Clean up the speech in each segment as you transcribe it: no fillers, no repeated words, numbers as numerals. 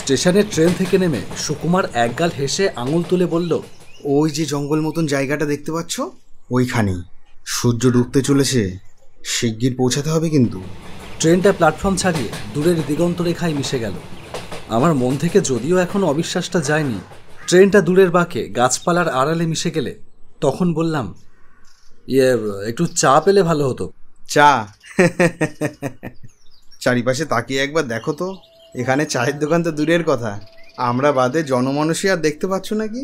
স্টেশনের ট্রেন থেকে নেমে সুকুমার একগাল হেসে আঙুল তুলে বলল, ওই যে জঙ্গল মতন জায়গাটা দেখতে পাচ্ছ, ওইখানেই। সূর্য ডুবতে চলেছে, শিগগির পৌঁছাতে হবে কিন্তু। ট্রেনটা প্ল্যাটফর্ম ছাড়িয়ে দূরের দিগন্ত রেখায় মিশে গেল। আমার মন থেকে যদিও এখনো অবিশ্বাসটা যায়নি, ট্রেনটা দূরের বাঁকে গাছপালার আড়ালে মিশে গেলে তখন বললাম, একটু চা পেলে ভালো হতো। চা? চারিপাশে তাকিয়ে একবার দেখো তো, এখানে চায়ের দোকান তো দূরের কথা, আমরা বাদে জনমানুষই আর দেখতে পাচ্ছ নাকি?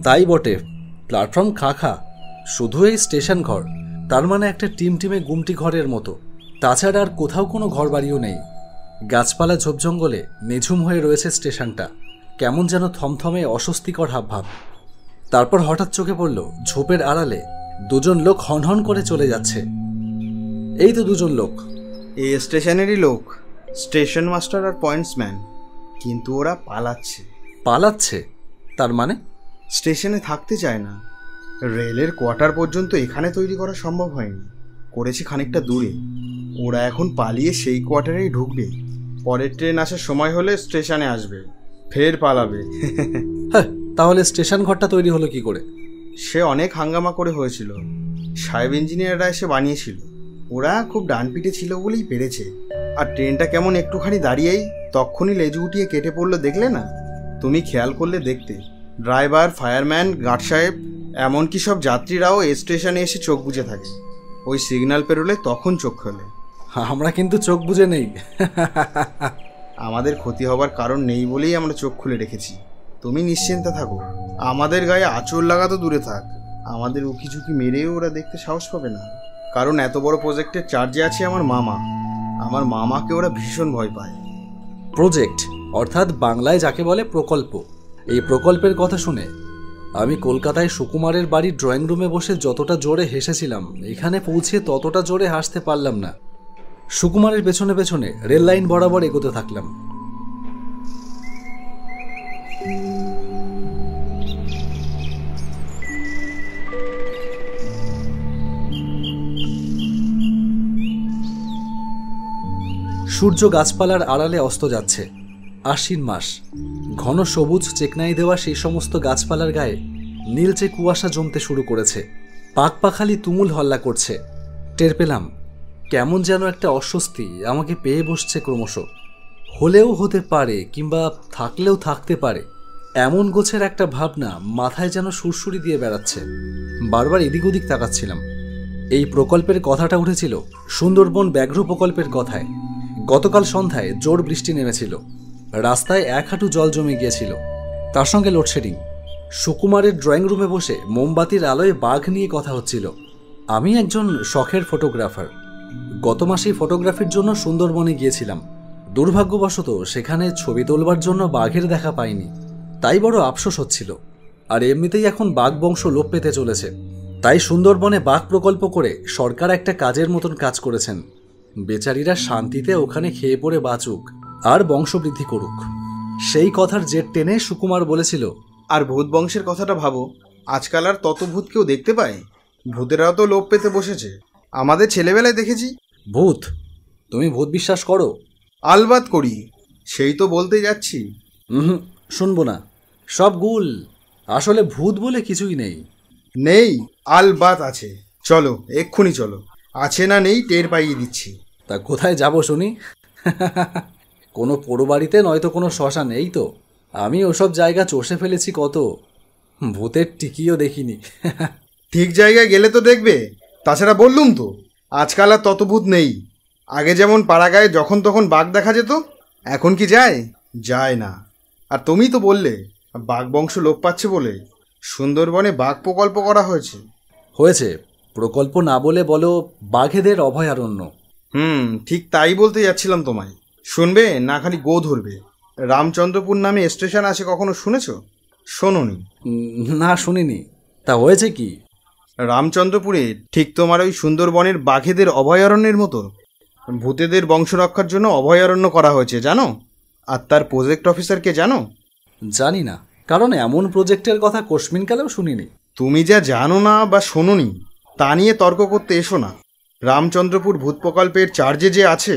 তাই বটে। প্ল্যাটফর্ম খা শুধু এই স্টেশন ঘর, তার মানে একটা টিমে গুমটি ঘরের মতো। তাছাড়া আর কোথাও কোনো ঘর বাড়িও নেই। গাছপালা ঝোপজঙ্গলে নিঝুম হয়ে রয়েছে স্টেশনটা, কেমন যেন থমথমে অস্বস্তিকর হাবভাব। তারপর হঠাৎ চোখে পড়ল ঝোপের আড়ালে দুজন লোক হনহন করে চলে যাচ্ছে। এই তো দুজন লোক। এই স্টেশনেরই লোক, স্টেশন মাস্টার আর পয়েন্টসম্যান। কিন্তু ওরা পালাচ্ছে? তার মানে স্টেশনে থাকতে চায় না। রেলের কোয়ার্টার পর্যন্ত এখানে তৈরি করা সম্ভব হয়নি, করেছে খানিকটা দূরে। ওরা এখন পালিয়ে সেই কোয়ার্টারেই ঢুকবে। পরের ট্রেন আসার সময় হলে স্টেশনে আসবে, ফের পালাবে। হ্যাঁ, তাহলে স্টেশন ঘরটা তৈরি হলো কি করে? সে অনেক হাঙ্গামা করে হয়েছিল, সাহেব ইঞ্জিনিয়াররা এসে বানিয়েছিল। ওরা খুব ডানপিটে ছিল বলেই পেরেছে। আর ট্রেনটা কেমন একটুখানি দাঁড়িয়েই তখনই লেজু উঠিয়ে কেটে পড়লো, দেখলে না? তুমি খেয়াল করলে দেখতে, ড্রাইভার, ফায়ারম্যান, গার্ড সাহেব, এমনকি সব যাত্রীরাও এই স্টেশনে এসে চোখ বুজে থাকে। ওই সিগন্যাল পেরোলে তখন চোখ খোলে। আমরা কিন্তু চোখ বুজে নেই। আমাদের ক্ষতি হবার কারণ নেই বলেই আমরা চোখ খুলে রেখেছি। তুমি নিশ্চিন্তে থাকো, আমাদের গায়ে আঁচড় লাগা তো দূরে থাক, আমাদের উকিঝুঁকি মেরেও ওরা দেখতে সাহস পাবে না। কারণ এত বড় প্রজেক্টের চার্জে আছে আমার মামা। আমার মামাকে ওরা ভীষণ ভয় পায়। প্রজেক্ট অর্থাৎ বাংলায় যাকে বলে প্রকল্প। এই প্রকল্পের কথা শুনে আমি কলকাতায় সুকুমারের বাড়ির ড্রয়িং রুমে বসে যতটা জোরে হেসেছিলাম, এখানে পৌঁছে ততটা জোরে হাসতে পারলাম না। সুকুমারের পেছনে পেছনে রেল লাইন বরাবর এগোতে থাকলাম। সূর্য গাছপালার আড়ালে অস্ত যাচ্ছে। আশ্বিন মাস, ঘন সবুজ চেকনাই দেওয়া সেই সমস্ত গাছপালার গায়ে নীলচে কুয়াশা জমতে শুরু করেছে। পাখপাখালি তুমুল হল্লা করছে। টের পেলাম কেমন যেন একটা অস্বস্তি আমাকে পেয়ে বসছে ক্রমশ। হলেও হতে পারে, কিংবা থাকলেও থাকতে পারে, এমন গোছের একটা ভাবনা মাথায় যেন সুরসুরি দিয়ে বেড়াচ্ছে। বারবার এদিক ওদিক তাকাচ্ছিলাম। এই প্রকল্পের কথাটা উঠেছিল সুন্দরবন ব্যাঘ্র প্রকল্পের কথায়। গতকাল সন্ধ্যায় জোর বৃষ্টি নেমেছিল, রাস্তায় 1 হাঁটু জল জমে গিয়েছিল। তার সঙ্গে লোডশেডিং। সুকুমারের ড্রয়িং রুমে বসে মোমবাতির আলোয় বাঘ নিয়ে কথা হচ্ছিল। আমি একজন শখের ফটোগ্রাফার। গত মাসেই ফটোগ্রাফির জন্য সুন্দরবনে গিয়েছিলাম। দুর্ভাগ্যবশত সেখানে ছবি তোলবার জন্য বাঘের দেখা পাইনি, তাই বড় আফসোস হচ্ছিল। আর এমনিতেই এখন বাঘ বংশ লোপ পেতে চলেছে। তাই সুন্দরবনে বাঘ প্রকল্প করে সরকার একটা কাজের মতন কাজ করেছেন। বেচারীরা শান্তিতে ওখানে খেয়ে পড়ে বাঁচুক আর বংশবৃদ্ধি করুক, সেই কথার জের টেনে সুকুমার বলেছিল, আর ভূত বংশের কথাটা ভাবো, আজকাল আর তত ভূত কেউ দেখতে পায়? ভূতেরাও তো লোপ পেতে বসেছে। আমাদের ছেলেবেলায় দেখেছি। ভূত? তুমি ভূত বিশ্বাস করো? আলবাত করি, সেই তো বলতে যাচ্ছি। শুনবো না, সব গুল। আসলে ভূত বলে কিছুই নেই। নেই? আলবাত আছে। চলো, এক্ষুনি চলো। আছে না নেই টের পাইয়ে দিচ্ছি। তা কোথায় যাব শুনি? কোনো পোড়ো বাড়িতে নয়তো কোনো শ্মশান, এই তো। আমি ওসব জায়গা চষে ফেলেছি কত, ভূতের টিকিও দেখিনি। ঠিক জায়গায় গেলে তো দেখবে। তাছাড়া বললুম তো, আজকাল আর তত ভূত নেই। আগে যেমন পাড়াগায়ে যখন তখন বাঘ দেখা যেত, এখন কি যায়? যায় না। আর তুমি তো বললে বাঘ বংশ লোপ পাচ্ছে বলে সুন্দরবনে বাঘ প্রকল্প করা হয়েছে। প্রকল্প না বলে বলো বাঘেদের অভয়ারণ্য। ঠিক তাই বলতে যাচ্ছিলাম তোমায়। শুনবে না খালি গো ধরবে? রামচন্দ্রপুর নামে স্টেশন আছে, কখনো শুনেছ? শোনোনি? না, শুনিনি। তা হয়েছে কি? রামচন্দ্রপুরে ঠিক তোমার ওই সুন্দরবনের বাঘেদের অভয়ারণ্যের মতো ভূতেদের বংশ রক্ষার জন্য অভয়ারণ্য করা হয়েছে, জানো? আর তার প্রজেক্ট অফিসারকে জানো? জানি না, কারণ এমন প্রজেক্টের কথা কোশমিনকালেও শুনিনি। তুমি যা জানো না বা শোনোনি তা নিয়ে তর্ক করতে এসো না। রামচন্দ্রপুর ভূত প্রকল্পের চার্জে যে আছে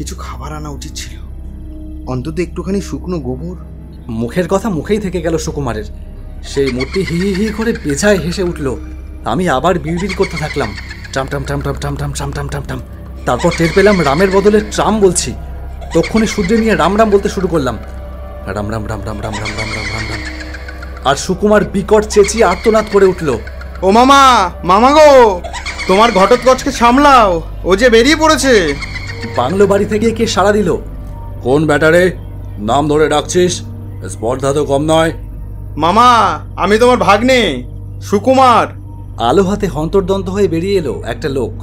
কিছু খাবার আনা উচিত ছিল, অন্তত একটুখানি শুকনো গোবর। মুখের কথা মুখেই থেকে গেল সুকুমারের। সেই মূর্তি হি হি হি করে বেজায় হেসে উঠল। আমি আবার বিড়বিড় করতে থাকলাম, টাম টাম টাম টাম টাম টাম টাম টাম টাম টাম। তারপর টের পেলাম রামের বদলে ট্রাম বলছি। তক্ষণে সূর্যে নিয়ে রাম রাম বলতে শুরু করলাম, রাম রাম রাম রাম রাম রাম রাম রাম রাম রাম। আর সুকুমার বিকট চেঁচিয়ে আর্তনাদ করে উঠল, ও মামা, মামা গো, তোমার ঘটোৎকচকে সামলাও, ও যে বেরিয়ে পড়েছে। বাংলো বাড়ি থেকে কে সাড়া দিল, কোন ব্যাটারে, নাম ধরে ডাকছিস? স্পর্ধা তো কম নয়। মামা, আমি তোমার ভাগ্নে সুকুমার। আলো হাতে হন্তর্দন্ত হয়ে বেরিয়ে এলো একটা লোক।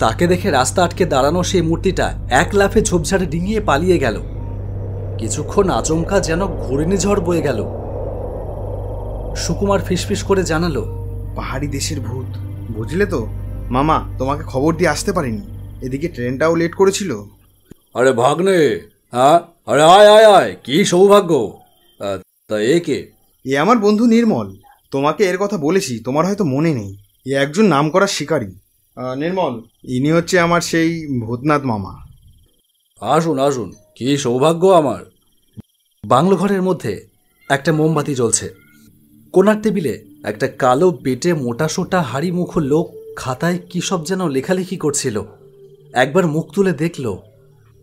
তাকে দেখে রাস্তা আটকে দাঁড়ানো সেই মূর্তিটা এক লাফে ঝোপঝাড়ে ডিঙিয়ে পালিয়ে গেল। কিছুক্ষণ আচমকা যেন ঘূর্ণিঝড় বয়ে গেল। সুকুমার ফিসফিস করে জানালো, পাহাড়ি দেশের ভূত, বুঝলে তো। মামা, তোমাকে খবর দিয়ে আসতে পারিনি, এদিকে ট্রেনটাও লেট করেছিল। আরে ভাগ্নে, হ্যাঁ, আরে আয় আয় আয়, কি সৌভাগ্য। তা এ কে? এ আমার বন্ধু নির্মল। তোমাকে এর কথা বলেছি, তোমার হয়তো মনে নেই। এ একজন নামকরা শিকারী। নির্মল, ইনি হচ্ছে আমার সেই ভূতনাথ মামা। আসুন আসুন, কি সৌভাগ্য আমার। বাংলো ঘরের মধ্যে একটা মোমবাতি জ্বলছে। কোনার টেবিলে একটা কালো বেটে মোটাসোটা হাড়ি মুখো লোক খাতায় কী সব যেন লেখালেখি করছিল। একবার মুখ তুলে দেখল,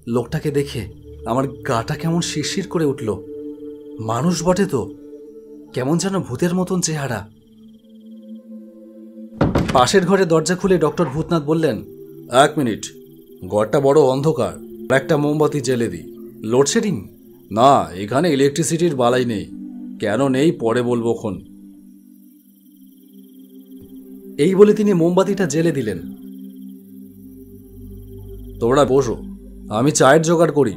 লোকটাকে দেখে আমার গাটা কেমন শিরশির করে উঠল। মানুষ বটে তো, কেমন যেন ভূতের মতন চেহারা। পাশের ঘরে দরজা খুলে ডক্টর ভূতনাথ বললেন, এক মিনিট, ঘরটা বড় অন্ধকার, একটা মোমবাতি জ্বেলে দিই। লোডশেডিং? না, এখানে ইলেকট্রিসিটির বালাই নেই। কেন নেই পরে বলবো খন। এই বলে তিনি মোমবাতিটা জ্বেলে দিলেন। তোমরা বসো, আমি চায়ের জোগাড় করি।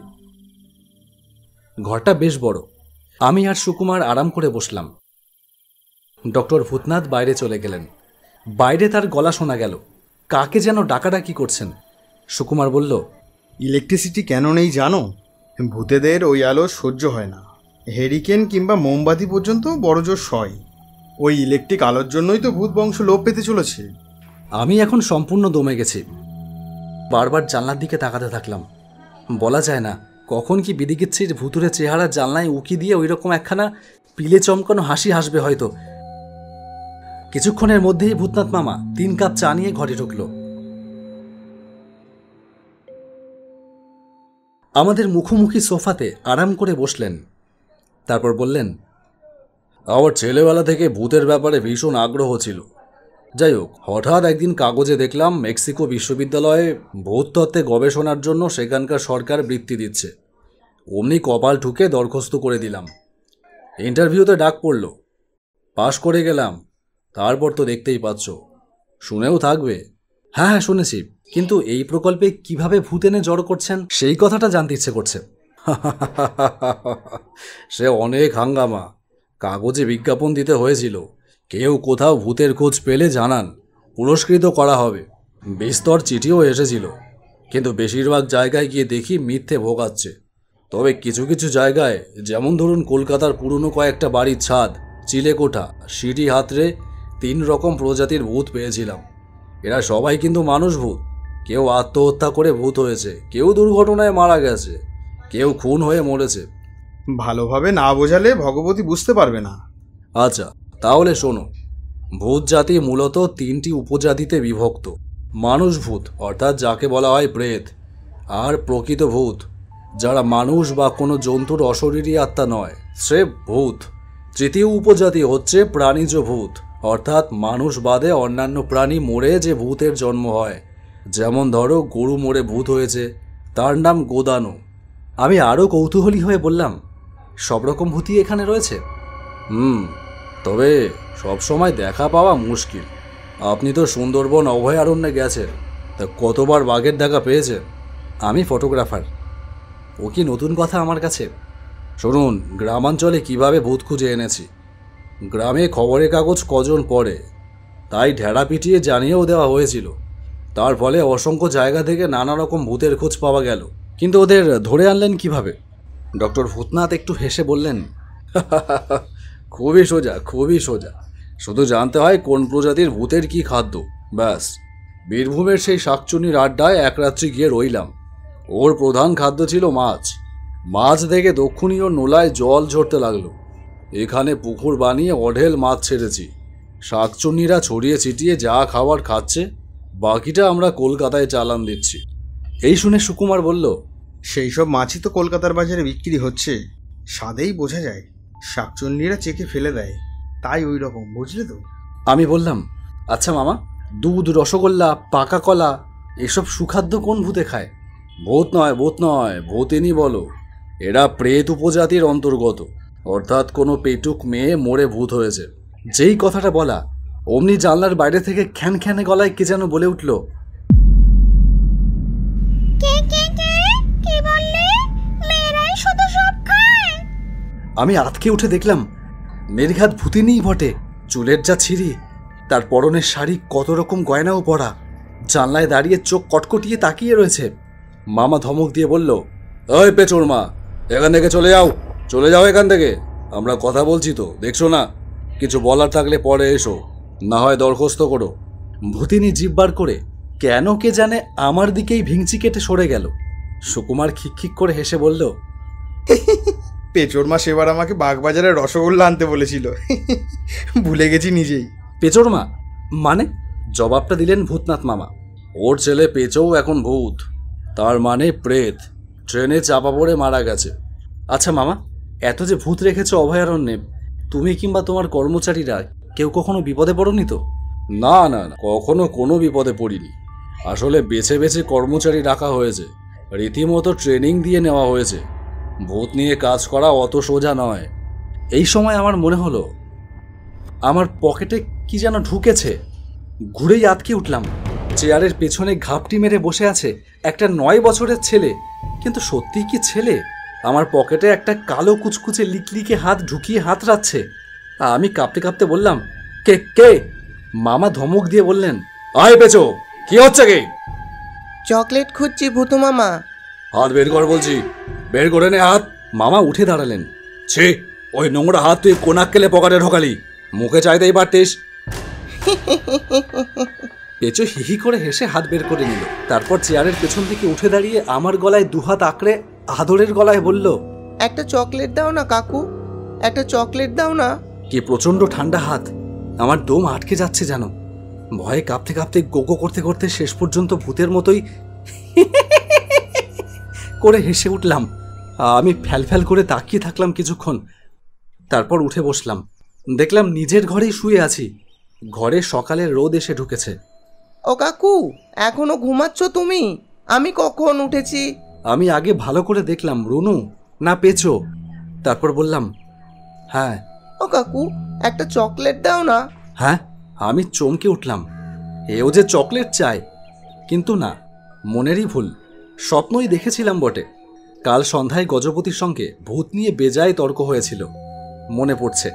ঘরটা বেশ বড়। আমি আর সুকুমার আরাম করে বসলাম। ডক্টর ভূতনাথ বাইরে চলে গেলেন। বাইরে তার গলা শোনা গেল, কাকে যেন ডাকাডাকি করছেন। সুকুমার বলল, ইলেকট্রিসিটি কেন নেই জানো? ভূতেদের ওই আলো সহ্য হয় না। হেরিকেন কিংবা মোমবাতি পর্যন্ত বড় জোর সয়। ওই ইলেকট্রিক আলোর জন্যই তো ভূত বংশ লোপ পেতে চলেছে। আমি এখন সম্পূর্ণ দমে গেছি। বারবার জানলার দিকে তাকাতে থাকলাম। বলা যায় না কখন কি বিদিকিচ্ছির ভুতুরে চেহারা জানলায় উকি দিয়ে ওই রকম একখানা পিলে চমকানো হাসি হাসবে হয়তো। কিছুক্ষণের মধ্যেই ভূতনাথ মামা 3 কাপ চা নিয়ে ঘরে ঢুকল। আমাদের মুখোমুখি সোফাতে আরাম করে বসলেন। তারপর বললেন, আমার ছেলেবেলা থেকে ভূতের ব্যাপারে ভীষণ আগ্রহ ছিল। যাই হোক, হঠাৎ একদিন কাগজে দেখলাম মেক্সিকো বিশ্ববিদ্যালয়ে ভূততত্ত্বে গবেষণার জন্য সেখানকার সরকার বৃত্তি দিচ্ছে। অমনি কপাল ঠুকে দরখাস্ত করে দিলাম। ইন্টারভিউতে ডাক পড়ল, পাশ করে গেলাম। তারপর তো দেখতেই পাচ্ছ, শুনেও থাকবে। হ্যাঁ হ্যাঁ, শুনেছি, কিন্তু এই প্রকল্পে কিভাবে ভূত এনে জড়ো করছেন সেই কথাটা জানতে ইচ্ছে করছে। সে অনেক হাঙ্গামা। কাগজে বিজ্ঞাপন দিতে হয়েছিল, কেউ কোথাও ভূতের খোঁজ পেলে জানান, পুরস্কৃত করা হবে। বিস্তর চিঠিও এসেছিল, কিন্তু বেশিরভাগ জায়গায় গিয়ে দেখি মিথ্যে ভোগাচ্ছে। তবে কিছু কিছু জায়গায়, যেমন ধরুন কলকাতার পুরনো কয়েকটা বাড়ির ছাদ, চিলেকোঠা, সিঁড়ি হাতড়ে 3 রকম প্রজাতির ভূত পেয়েছিলাম। এরা সবাই কিন্তু মানুষ ভূত। কেউ আত্মহত্যা করে ভূত হয়েছে, কেউ দুর্ঘটনায় মারা গেছে, কেউ খুন হয়ে মরেছে। ভালোভাবে না বোঝালে ভগবতী বুঝতে পারবে না। আচ্ছা, তাহলে শোনো। ভূত জাতি মূলত 3টি উপজাতিতে বিভক্ত। মানুষ ভূত, অর্থাৎ যাকে বলা হয় প্রেত, আর প্রকৃত ভূত, যারা মানুষ বা কোনো জন্তুর অশরীরী আত্মা নয়, সে ভূত। তৃতীয় উপজাতি হচ্ছে প্রাণীজ ভূত, অর্থাৎ মানুষ বাদে অন্যান্য প্রাণী মরে যে ভূতের জন্ম হয়। যেমন ধরো, গরু মরে ভূত হয়েছে, তার নাম গোদানো। আমি আরও কৌতূহলী হয়ে বললাম, সব রকম ভূতই এখানে রয়েছে? তবে সবসময় দেখা পাওয়া মুশকিল। আপনি তো সুন্দরবন অভয়ারণ্যে গেছেন, তা কতবার বাঘের দেখা পেয়েছেন? আমি ফটোগ্রাফার। ও কি নতুন কথা আমার কাছে? শুনুন, গ্রামাঞ্চলে কিভাবে ভূত খুঁজে এনেছি। গ্রামে খবরের কাগজ কজন পড়ে, তাই ঢেড়া পিটিয়ে জানিয়েও দেওয়া হয়েছিল। তার ফলে অসংখ্য জায়গা থেকে নানা রকম ভূতের খোঁজ পাওয়া গেল। কিন্তু ওদের ধরে আনলেন কিভাবে? ডক্টর ভূতনাথ একটু হেসে বললেন, খুবই সোজা, খুবই সোজা। শুধু জানতে হয় কোন প্রজাতির ভূতের কি খাদ্য, ব্যাস। বীরভূমের সেই শাকচুনির আড্ডায় এক রাত্রি গিয়ে রইলাম। ওর প্রধান খাদ্য ছিল মাছ। মাছ দেখে দক্ষিণীয় নোলায় জল ঝরতে লাগলো। এখানে পুকুর বানিয়ে অঢেল মাছ ছেড়েছি। শাকচুন্নিরা ছড়িয়ে ছিটিয়ে যা খাবার খাচ্ছে, বাকিটা আমরা কলকাতায় চালান দিচ্ছি। এই শুনে সুকুমার বলল, সেই সব মাছই তো কলকাতার বাজারে বিক্রি হচ্ছে। স্বাদেই বোঝা যায় শাকচুন্নিরা চেকে ফেলে দেয়, তাই ওই রকম, বুঝলে তো? আমি বললাম, আচ্ছা মামা, দুধ, রসগোল্লা, পাকা কলা এসব সুখাদ্য কোন ভূতে খায়? ভূত নয়, ভূতিনী বলো। এরা প্রেত উপজাতির অন্তর্গত, অর্থাৎ কোনো পেটুক মেয়ে মরে ভূত হয়েছে। যেই কথাটা বলা, অমনি জানলার বাইরে থেকে খ্যানখ্যানে গলায় কে যেন বলে উঠল, আমি আতকে উঠে দেখলাম নির্ঘাত ভূতিনীই বটে। চুলের যা ছিঁড়ি, তার পরনের শাড়ি, কত রকম গয়নাও পরা, জানলায় দাঁড়িয়ে চোখ কটকটিয়ে তাকিয়ে রয়েছে। মামা ধমক দিয়ে বলল, ওই পেচোর মা, এখান থেকে চলে যাও এখান থেকে। আমরা কথা বলছি তো, দেখছো না? কিছু বলার থাকলে পরে এসো, না হয় দরখাস্ত করো। ভূতিনী জিভ বার করে কেন কে জানে আমার দিকেই ভিংচি কেটে সরে গেল। সুকুমার খিকখিক করে হেসে বলল, পেচোর মা সেবার আমাকে বাগবাজারে রসগোল্লা আনতে বলেছিল। ভুলে গেছি নিজেই। পেচোর মা মানে? জবাবটা দিলেন ভূতনাথ মামা। ওর ছেলে পেচোও এখন ভূত, তার মানে প্রেত। ট্রেনে চাপা পড়ে মারা গেছে। আচ্ছা মামা, এত যে ভূত রেখেছ অভয়ারণ্যে, তুমি কিংবা তোমার কর্মচারীরা কেউ কখনো বিপদে পড়নি তো? না, কখনো কোনো বিপদে পড়িনি। আসলে বেছে বেছে কর্মচারী রাখা হয়েছে, রীতিমতো ট্রেনিং দিয়ে নেওয়া হয়েছে। ভূত নিয়ে কাজ করা অত সোজা নয়। এই সময় আমার মনে হলো আমার পকেটে কি যেন ঢুকেছে। ঘুরেই আটকে উঠলাম। চেয়ারের পেছনে ঘাপটি মেরে বসে আছে একটা 9 বছরের ছেলে। কিন্তু সত্যি কি ছেলে? আমার পকেটে একটা কালো কুচকুচে লিকলিকে হাত ঢুকিয়ে হাতড়াচ্ছে। আমি কাঁপতে কাঁপতে বললাম, কে কে? মামা ধমক দিয়ে বললেন, আয় পেচো, কি হচ্ছে কি? চকলেট খুঁজছি ভূতু মামা। হাত বের কর বলছি, বের করে নে হাত। মামা উঠে দাঁড়ালেন। ছি, ওই নোংরা হাত তুই কোনাক কেলে পকেটে ঢোকালি? মুখে চাইতেই পারতিস। পেচো হিহি করে হেসে হাত বের করে নিল। তারপর চেয়ারের পেছন থেকে উঠে দাঁড়িয়ে আমার গলায় দুহাত আঁকড়ে আদরের গলায় বলল, একটা চকলেট দাও না কাকু, একটা চকলেট দাও না। কি প্রচন্ড ঠান্ডা হাত, আমার দম আটকে যাচ্ছে যেন। ভয়ে কাঁপতে কাঁপতে গোগো করতে করতে শেষ পর্যন্ত ভূতের মতোই করে হেসে উঠলাম। আমি ফ্যাল করে তাকিয়ে থাকলাম কিছুক্ষণ, তারপর উঠে বসলাম। দেখলাম নিজের ঘরেই শুয়ে আছি। ঘরে সকালের রোদ এসে ঢুকেছে। ও কাকু, এখনো ঘুমাচ্ছ তুমি? আমি কখন উঠেছি। আমি আগে ভালো করে দেখলাম রুনু না পেচো, তারপর বললাম, হ্যাঁ। ও কাকু, একটা চকলেট দাও না। হ্যাঁ, আমি চমকে উঠলাম। এও যে চকলেট চায়, কিন্তু না, মনেরই ভুল। স্বপ্নই দেখেছিলাম বটে। কাল সন্ধ্যায় গজপতির সঙ্গে ভূত নিয়ে বেজায় তর্ক হয়েছিল, মনে পড়ছে।